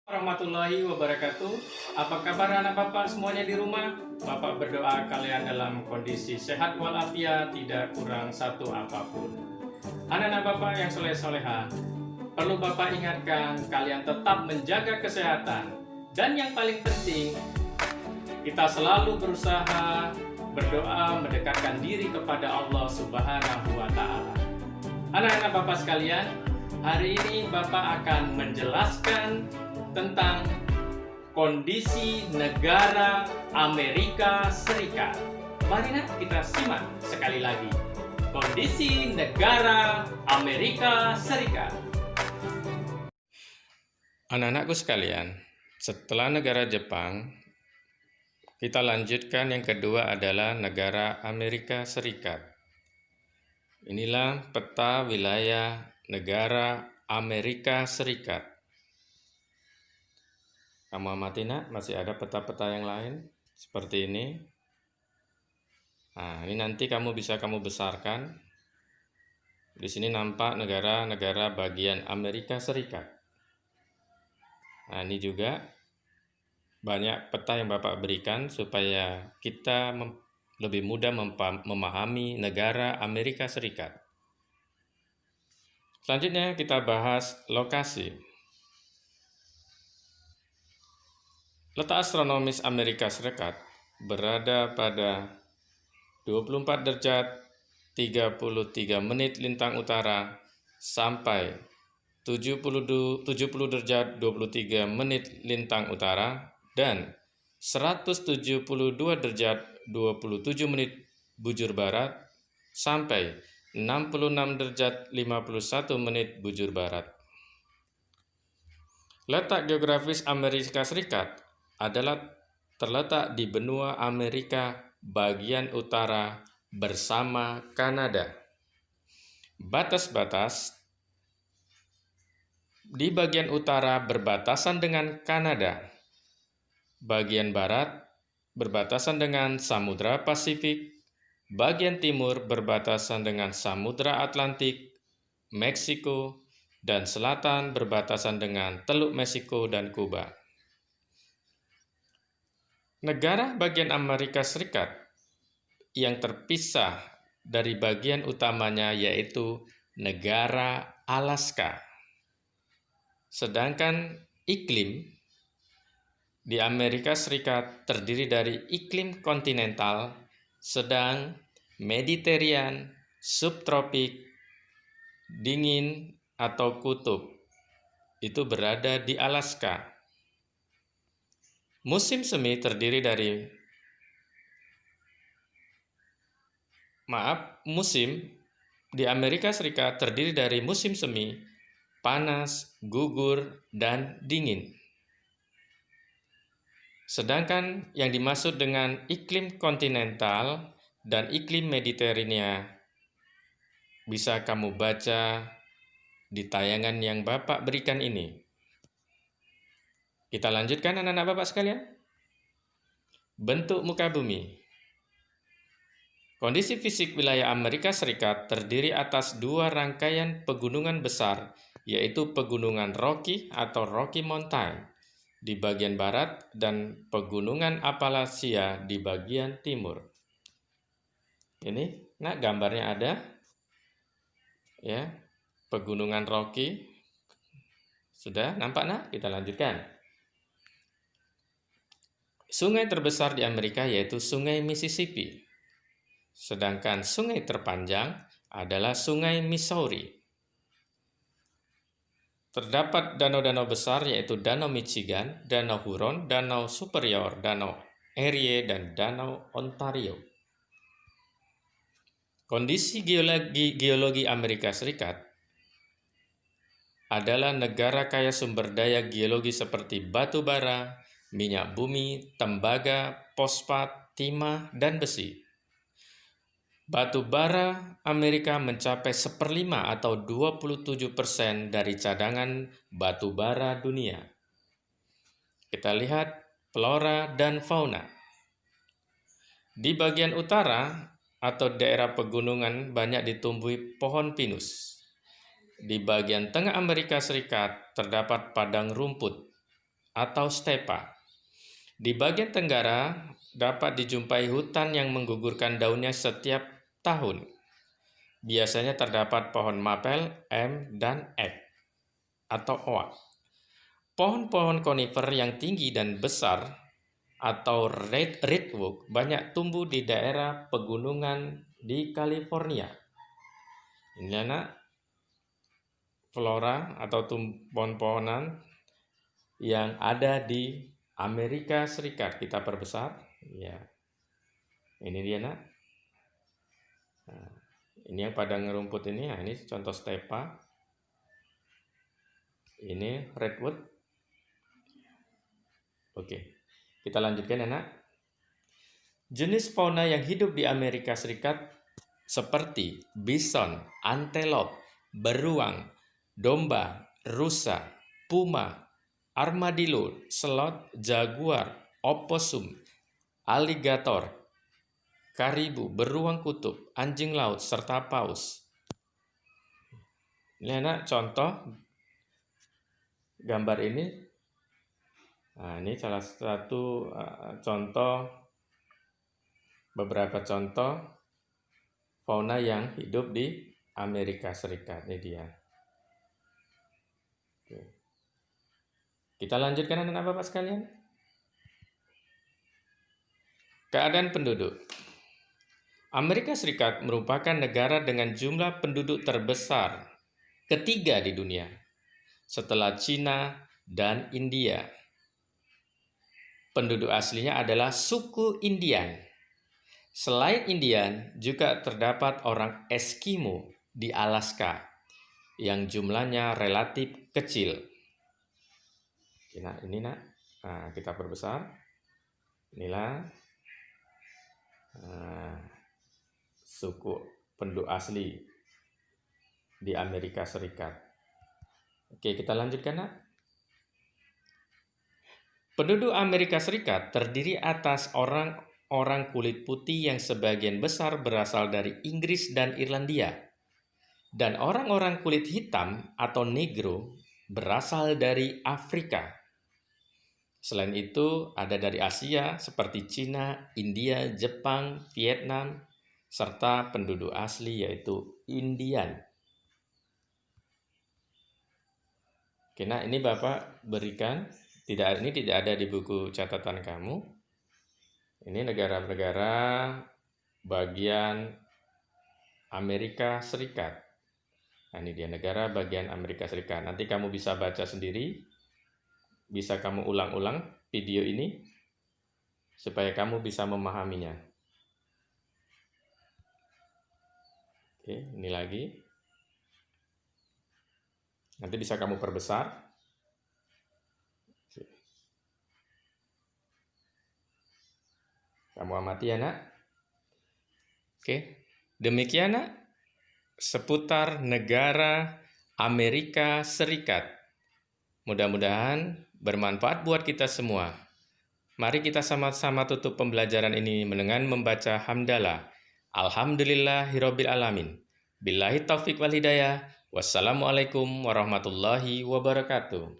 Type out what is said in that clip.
Warahmatullahi wabarakatuh. Apa kabar anak bapak semuanya di rumah? Bapak berdoa kalian dalam kondisi sehat walafiat, tidak kurang satu apapun. Anak-anak bapak yang soleh-soleha, perlu bapak ingatkan kalian tetap menjaga kesehatan. Dan yang paling penting, kita selalu berusaha berdoa mendekatkan diri kepada Allah Subhanahu wa Ta'ala. Anak-anak bapak sekalian, hari ini bapak akan menjelaskan tentang kondisi negara Amerika Serikat. Mari kita simak sekali lagi. Kondisi negara Amerika Serikat. Anak-anakku sekalian, setelah negara Jepang, kita lanjutkan yang kedua adalah negara Amerika Serikat. Inilah peta wilayah negara Amerika Serikat. Kamu amati nak, masih ada peta-peta yang lain seperti ini. Nah, ini nanti kamu bisa besarkan. Di sini nampak negara-negara bagian Amerika Serikat. Nah, ini juga banyak peta yang Bapak berikan supaya kita lebih mudah memahami negara Amerika Serikat. Selanjutnya kita bahas lokasi. Letak astronomis Amerika Serikat berada pada 24 derajat 33 menit lintang utara sampai 70 derajat 23 menit lintang utara dan 172 derajat 27 menit bujur barat sampai 66 derajat 51 menit bujur barat. Letak geografis Amerika Serikat adalah terletak di benua Amerika bagian utara bersama Kanada. Batas-batas di bagian utara berbatasan dengan Kanada. Bagian barat berbatasan dengan Samudra Pasifik. Bagian timur berbatasan dengan Samudra Atlantik, Meksiko, dan selatan berbatasan dengan Teluk Meksiko dan Kuba. Negara bagian Amerika Serikat yang terpisah dari bagian utamanya yaitu negara Alaska. Sedangkan iklim di Amerika Serikat terdiri dari iklim kontinental, sedang, Mediterranean, subtropik, dingin atau kutub. Itu berada di Alaska. Musim semi terdiri dari musim di Amerika Serikat terdiri dari musim semi, panas, gugur, dan dingin. Sedangkan yang dimaksud dengan iklim kontinental dan iklim Mediterania bisa kamu baca di tayangan yang Bapak berikan ini. Kita lanjutkan anak-anak Bapak sekalian. Bentuk muka bumi. Kondisi fisik wilayah Amerika Serikat terdiri atas dua rangkaian pegunungan besar, yaitu pegunungan Rocky atau Rocky Mountain di bagian barat dan pegunungan Appalachia di bagian timur. Ini, nah gambarnya ada. Ya, pegunungan Rocky. Sudah nampak nak? Kita lanjutkan. Sungai terbesar di Amerika yaitu Sungai Mississippi. Sedangkan sungai terpanjang adalah Sungai Missouri. Terdapat danau-danau besar yaitu Danau Michigan, Danau Huron, Danau Superior, Danau Erie, dan Danau Ontario. Kondisi geologi Amerika Serikat adalah negara kaya sumber daya geologi seperti batu bara, minyak bumi, tembaga, fosfat, timah, dan besi. Batu bara Amerika mencapai 1/5 atau 27% dari cadangan batu bara dunia. Kita lihat flora dan fauna. Di bagian utara atau daerah pegunungan banyak ditumbuhi pohon pinus. Di bagian tengah Amerika Serikat terdapat padang rumput. atau stepa. Di bagian tenggara dapat dijumpai hutan yang menggugurkan daunnya setiap tahun. Biasanya terdapat pohon mapel, em, dan ek atau oak. Pohon-pohon konifer yang tinggi dan besar atau redwood banyak tumbuh di daerah pegunungan di California. Ini anak flora atau pohon-pohonan yang ada di Amerika Serikat. Kita perbesar, ya. Ini dia nak. Nah, ini yang padang rumput ini, nah, ini contoh stepa. Ini redwood. Oke, kita lanjutkan anak. Jenis fauna yang hidup di Amerika Serikat seperti bison, antelope, beruang, domba, rusa, puma, armadillo, sloth, jaguar, opossum, aligator, karibu, beruang kutub, anjing laut, serta paus. Ini anak contoh gambar ini. Nah, ini salah satu beberapa contoh fauna yang hidup di Amerika Serikat. Ini dia. Oke. Kita lanjutkan anak-anak Bapak sekalian. Keadaan penduduk. Amerika Serikat merupakan negara dengan jumlah penduduk terbesar ketiga di dunia setelah Cina dan India. Penduduk aslinya adalah suku Indian. Selain Indian, juga terdapat orang Eskimo di Alaska yang jumlahnya relatif kecil. Nah, ini nak, nah, kita perbesar. Inilah suku penduduk asli di Amerika Serikat. Oke, kita lanjutkan nak. Penduduk Amerika Serikat terdiri atas orang kulit putih yang sebagian besar berasal dari Inggris dan Irlandia, dan orang-orang kulit hitam atau negro berasal dari Afrika. Selain itu, ada dari Asia seperti Cina, India, Jepang, Vietnam, serta penduduk asli yaitu Indian. Oke, nah ini Bapak berikan. Ini tidak ada di buku catatan kamu. Ini negara-negara bagian Amerika Serikat. Nah, ini dia negara bagian Amerika Serikat. Nanti kamu bisa baca sendiri. Bisa kamu ulang-ulang video ini supaya kamu bisa memahaminya. Oke, ini lagi. Nanti bisa kamu perbesar. Kamu amati ya nak. Oke, demikian nak seputar negara Amerika Serikat. Mudah-mudahan bermanfaat buat kita semua. Mari kita sama-sama tutup pembelajaran ini dengan membaca hamdalah. Alhamdulillahirabbil alamin. Billahi taufik wal hidayah. Wassalamualaikum warahmatullahi wabarakatuh.